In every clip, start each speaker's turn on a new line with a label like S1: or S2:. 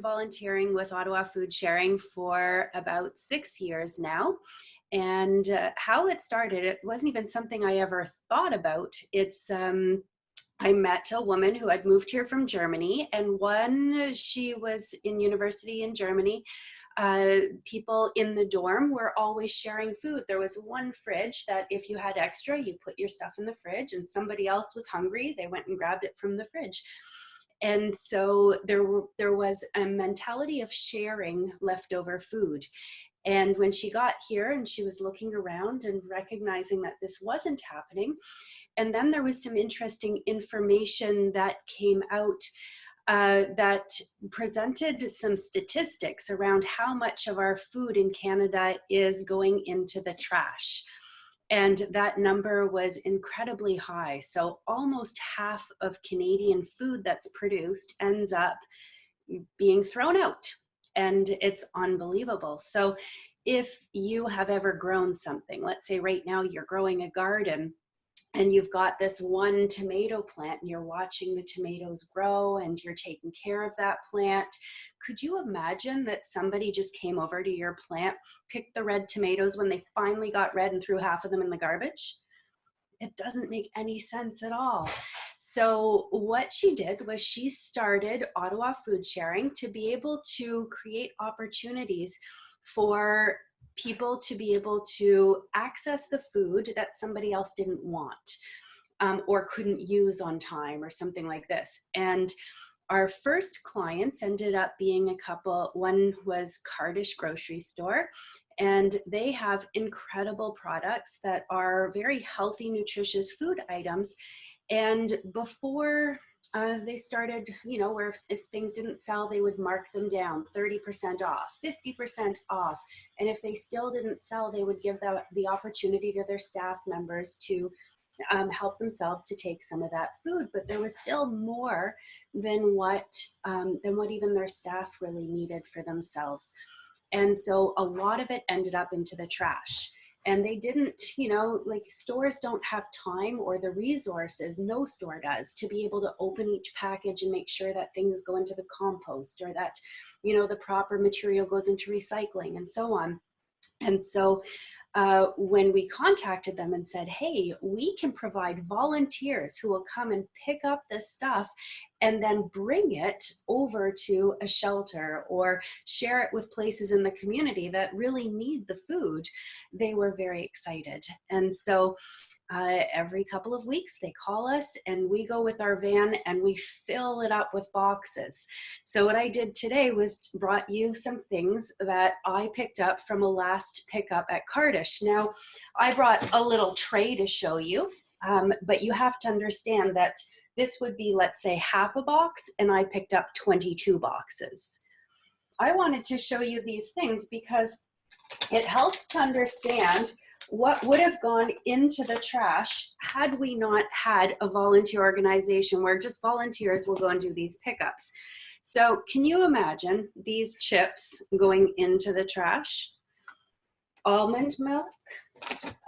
S1: been volunteering with Ottawa Foodsharing for about 6 years now. And how it started, it wasn't even something I ever thought about. I met a woman who had moved here from Germany, and when she was in university in Germany, people in the dorm were always sharing food. There was one fridge that if you had extra, you put your stuff in the fridge, and somebody else was hungry, they went and grabbed it from the fridge. And so there was a mentality of sharing leftover food. And when she got here and she was looking around and recognizing that this wasn't happening, and then there was some interesting information that came out that presented some statistics around how much of our food in Canada is going into the trash. And that number was incredibly high. So almost half of Canadian food that's produced ends up being thrown out. And it's unbelievable. So if you have ever grown something, let's say right now you're growing a garden, and you've got this one tomato plant and you're watching the tomatoes grow and you're taking care of that plant. Could you imagine that somebody just came over to your plant, picked the red tomatoes when they finally got red and threw half of them in the garbage? It doesn't make any sense at all. So what she did was she started Ottawa Foodsharing to be able to create opportunities for people to be able to access the food that somebody else didn't want or couldn't use on time or something like this. And our first clients ended up being a couple. One was Cardish Grocery Store, and they have incredible products that are very healthy, nutritious food items. And before they started, where if things didn't sell, they would mark them down 30% off, 50% off. And if they still didn't sell, they would give the opportunity to their staff members to help themselves to take some of that food. But there was still more than what even their staff really needed for themselves. And so a lot of it ended up into the trash. And they didn't, like stores don't have time or the resources, no store does, to be able to open each package and make sure that things go into the compost or that, the proper material goes into recycling and so on. And so when we contacted them and said, hey, we can provide volunteers who will come and pick up this stuff and then bring it over to a shelter or share it with places in the community that really need the food, they were very excited. And so every couple of weeks they call us and we go with our van and we fill it up with boxes. So what I did today was brought you some things that I picked up from a last pickup at Cardish. Now I brought a little tray to show you, but you have to understand that this would be, let's say, half a box, and I picked up 22 boxes. I wanted to show you these things because it helps to understand what would have gone into the trash had we not had a volunteer organization where just volunteers will go and do these pickups. So can you imagine these chips going into the trash? Almond milk.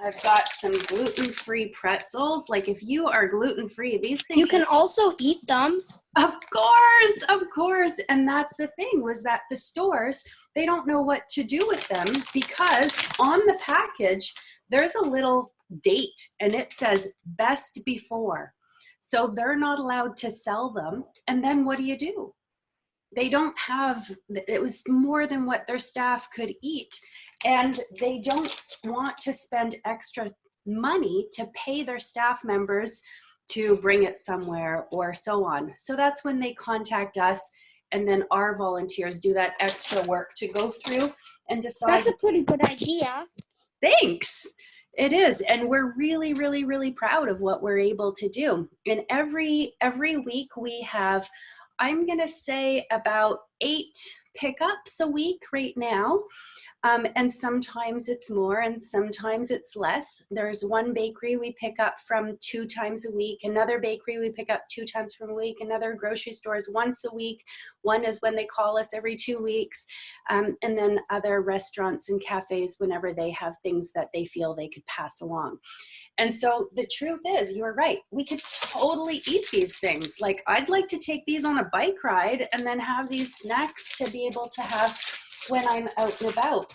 S1: I've got some gluten-free pretzels. Like if you are gluten-free, these things—
S2: You can also eat them.
S1: Of course. And that's the thing, was that the stores, they don't know what to do with them because on the package, there's a little date and it says best before. So they're not allowed to sell them. And then what do? They don't have, it was more than what their staff could eat. And they don't want to spend extra money to pay their staff members to bring it somewhere or so on. So that's when they contact us, and then our volunteers do that extra work to go through and decide.
S2: That's a pretty good idea.
S1: Thanks. It is. And we're really, really, really proud of what we're able to do. And every week we have, I'm going to say, about 8 pickups a week right now. And sometimes it's more and sometimes it's less. There's one bakery we pick up from 2 times a week, another bakery we pick up 2 times from a week, another grocery stores once a week. One is when they call us every 2 weeks. And then other restaurants and cafes whenever they have things that they feel they could pass along. And so the truth is, you're right. We could totally eat these things. Like, I'd like to take these on a bike ride and then have these snacks to be able to have when I'm out and about.